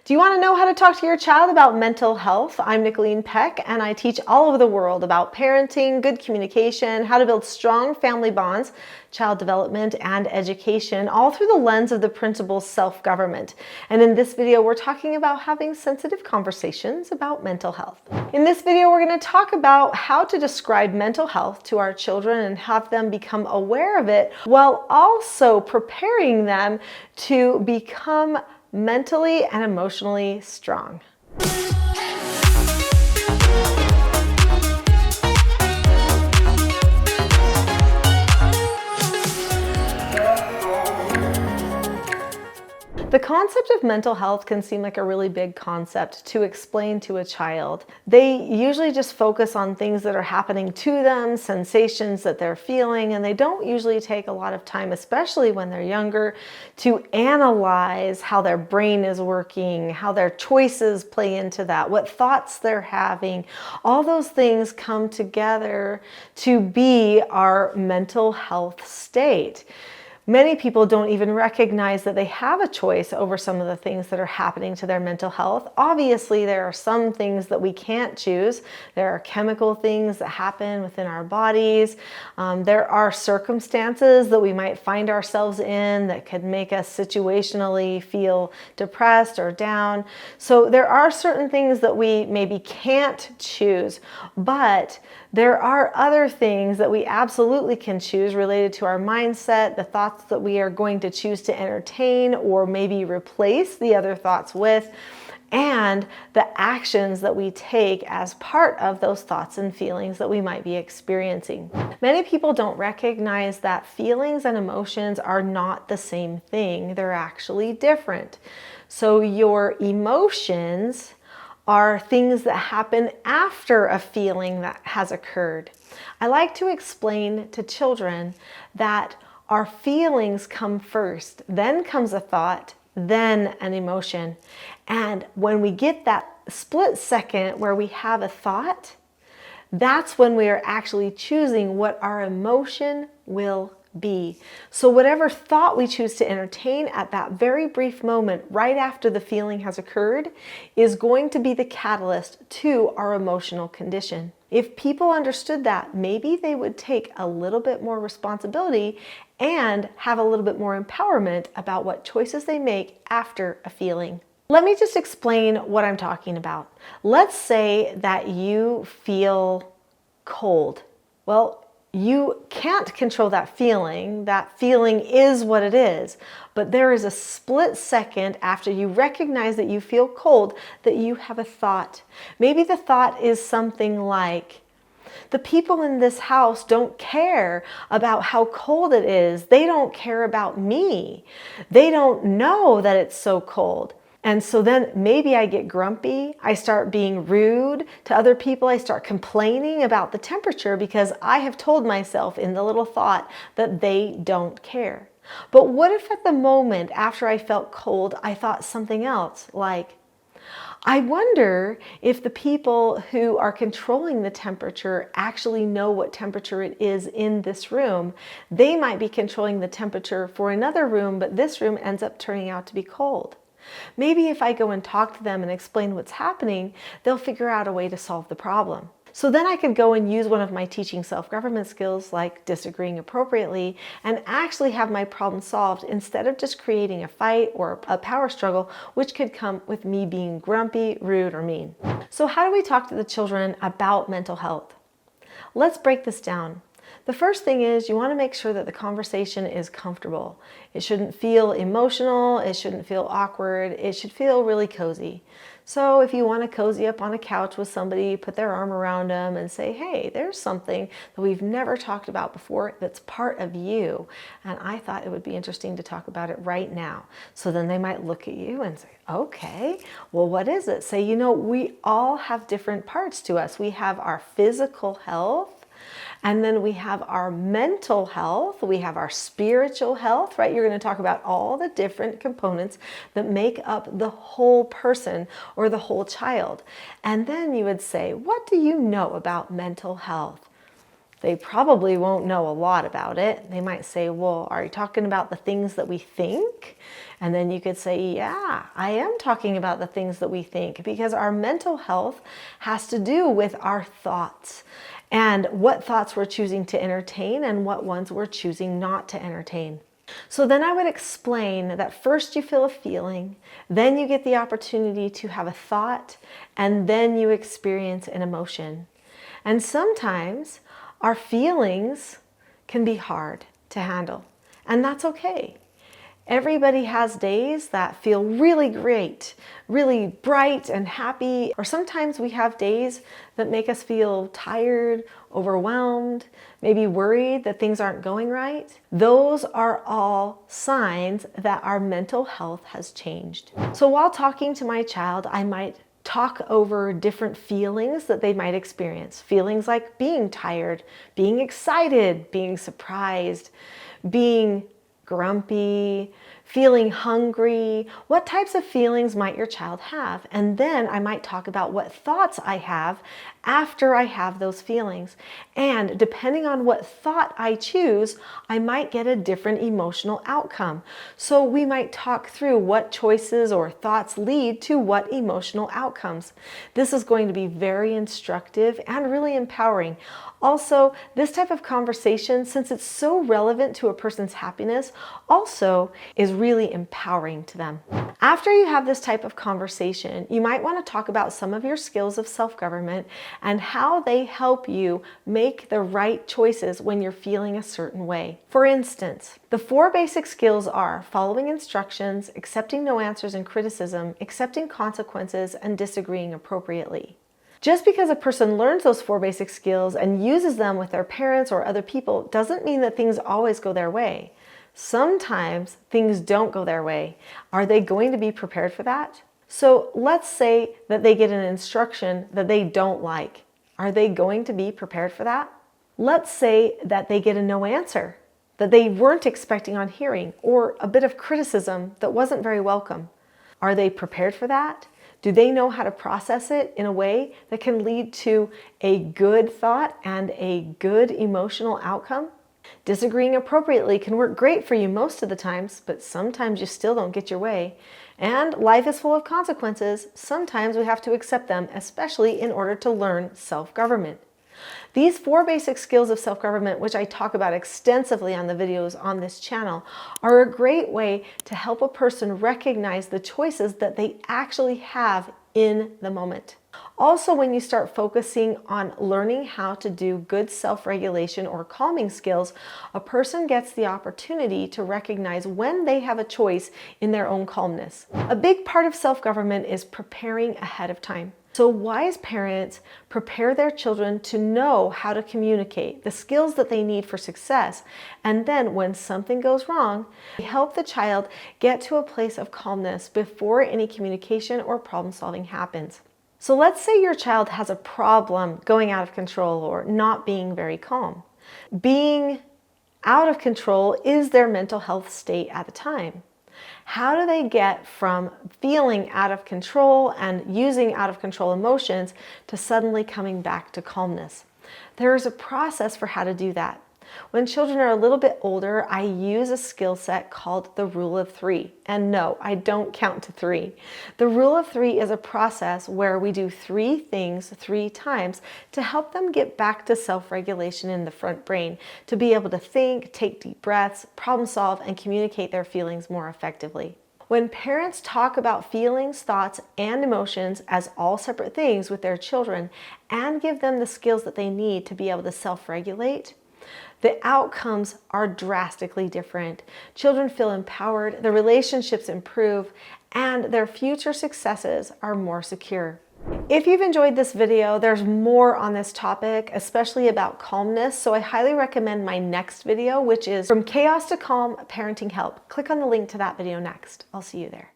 Do you want to know how to talk to your child about mental health? I'm Nicholeen Peck, and I teach all over the world about parenting, good communication, how to build strong family bonds, child development, and education, all through the lens of the principles self-government. And in this video, we're talking about having sensitive conversations about mental health. In this video, we're going to talk about how to describe mental health to our children and have them become aware of it, while also preparing them to become mentally and emotionally strong. The concept of mental health can seem like a really big concept to explain to a child. They usually just focus on things that are happening to them, sensations that they're feeling, and they don't usually take a lot of time, especially when they're younger, to analyze how their brain is working, how their choices play into that, what thoughts they're having. All those things come together to be our mental health state. Many people don't even recognize that they have a choice over some of the things that are happening to their mental health. Obviously, there are some things that we can't choose. There are chemical things that happen within our bodies. There are circumstances that we might find ourselves in that could make us situationally feel depressed or down. So there are certain things that we maybe can't choose, but there are other things that we absolutely can choose related to our mindset, the thoughts that we are going to choose to entertain or maybe replace the other thoughts with, and the actions that we take as part of those thoughts and feelings that we might be experiencing. Many people don't recognize that feelings and emotions are not the same thing. They're actually different. So your emotions are things that happen after a feeling that has occurred. I like to explain to children that our feelings come first, then comes a thought, then an emotion. And when we get that split second where we have a thought, that's when we are actually choosing what our emotion will be. So whatever thought we choose to entertain at that very brief moment right after the feeling has occurred is going to be the catalyst to our emotional condition. If people understood that, maybe they would take a little bit more responsibility and have a little bit more empowerment about what choices they make after a feeling. Let me just explain what I'm talking about. Let's say that you feel cold. Well, you can't control that feeling. That feeling is what it is. But there is a split second after you recognize that you feel cold that you have a thought. Maybe the thought is something like, the people in this house don't care about how cold it is. They don't care about me. They don't know that it's so cold. And so then maybe I get grumpy, I start being rude to other people, I start complaining about the temperature because I have told myself in the little thought that they don't care. But what if at the moment after I felt cold, I thought something else, like, I wonder if the people who are controlling the temperature actually know what temperature it is in this room. They might be controlling the temperature for another room, but this room ends up turning out to be cold. Maybe if I go and talk to them and explain what's happening, they'll figure out a way to solve the problem. So then I could go and use one of my teaching self-government skills like disagreeing appropriately and actually have my problem solved instead of just creating a fight or a power struggle, which could come with me being grumpy, rude, or mean. So how do we talk to the children about mental health? Let's break this down. The first thing is you want to make sure that the conversation is comfortable. It shouldn't feel emotional, it shouldn't feel awkward, it should feel really cozy. So if you want to cozy up on a couch with somebody, put their arm around them and say, hey, there's something that we've never talked about before that's part of you. And I thought it would be interesting to talk about it right now. So then they might look at you and say, okay, well, what is it? Say, you know, we all have different parts to us. We have our physical health, and then we have our mental health, we have our spiritual health, right? You're going to talk about all the different components that make up the whole person or the whole child. And then you would say, what do you know about mental health? They probably won't know a lot about it. They might say, well, are you talking about the things that we think? And then you could say, yeah, I am talking about the things that we think, because our mental health has to do with our thoughts and what thoughts we're choosing to entertain and what ones we're choosing not to entertain. So then I would explain that first you feel a feeling, then you get the opportunity to have a thought, and then you experience an emotion. And sometimes our feelings can be hard to handle, and that's okay. Everybody has days that feel really great, really bright and happy, or sometimes we have days that make us feel tired, overwhelmed, maybe worried that things aren't going right. Those are all signs that our mental health has changed. So while talking to my child, I might talk over different feelings that they might experience. Feelings like being tired, being excited, being surprised, being grumpy, feeling hungry. What types of feelings might your child have? And then I might talk about what thoughts I have after I have those feelings. And depending on what thought I choose, I might get a different emotional outcome. So we might talk through what choices or thoughts lead to what emotional outcomes. This is going to be very instructive and really empowering. Also, this type of conversation, since it's so relevant to a person's happiness, also is really empowering to them. After you have this type of conversation, you might want to talk about some of your skills of self-government and how they help you make the right choices when you're feeling a certain way. For instance, the 4 basic skills are following instructions, accepting no answers and criticism, accepting consequences, and disagreeing appropriately. Just because a person learns those 4 basic skills and uses them with their parents or other people doesn't mean that things always go their way. Sometimes things don't go their way. Are they going to be prepared for that? So let's say that they get an instruction that they don't like. Are they going to be prepared for that? Let's say that they get a no answer that they weren't expecting on hearing, or a bit of criticism that wasn't very welcome. Are they prepared for that? Do they know how to process it in a way that can lead to a good thought and a good emotional outcome? Disagreeing appropriately can work great for you most of the times, but sometimes you still don't get your way. And life is full of consequences. Sometimes we have to accept them, especially in order to learn self-government. These 4 basic skills of self-government, which I talk about extensively on the videos on this channel, are a great way to help a person recognize the choices that they actually have in the moment. Also, when you start focusing on learning how to do good self-regulation or calming skills, a person gets the opportunity to recognize when they have a choice in their own calmness. A big part of self-government is preparing ahead of time. So wise parents prepare their children to know how to communicate, the skills that they need for success. And then when something goes wrong, they help the child get to a place of calmness before any communication or problem solving happens. So let's say your child has a problem going out of control or not being very calm. Being out of control is their mental health state at the time. How do they get from feeling out of control and using out of control emotions to suddenly coming back to calmness? There is a process for how to do that. When children are a little bit older, I use a skill set called the Rule of 3. And no, I don't count to 3. The Rule of 3 is a process where we do 3 things 3 times to help them get back to self-regulation in the front brain, to be able to think, take deep breaths, problem solve, and communicate their feelings more effectively. When parents talk about feelings, thoughts, and emotions as all separate things with their children and give them the skills that they need to be able to self-regulate, the outcomes are drastically different. Children feel empowered, their relationships improve, and their future successes are more secure. If you've enjoyed this video, there's more on this topic, especially about calmness, so I highly recommend my next video, which is From Chaos to Calm, Parenting Help. Click on the link to that video next. I'll see you there.